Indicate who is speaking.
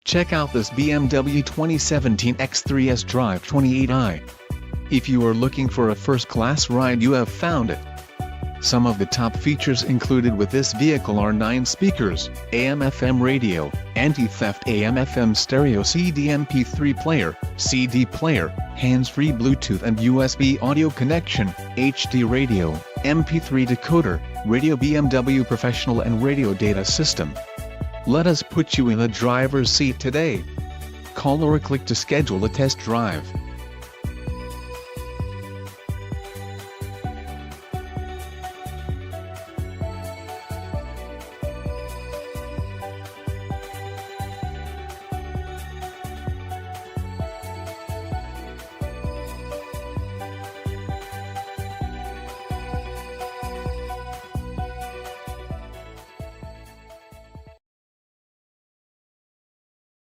Speaker 1: Check out this BMW 2017 X3 sDrive28i. If you are looking for a first-class ride, you have found it. Some of the top features included with this vehicle are 9 speakers, AM/FM radio, anti-theft AM/FM stereo CD MP3 player, CD player, hands-free Bluetooth and USB audio connection, HD radio, MP3 decoder, radio BMW professional and radio data system. Let us put you in the driver's seat today. Call or click to schedule a test drive.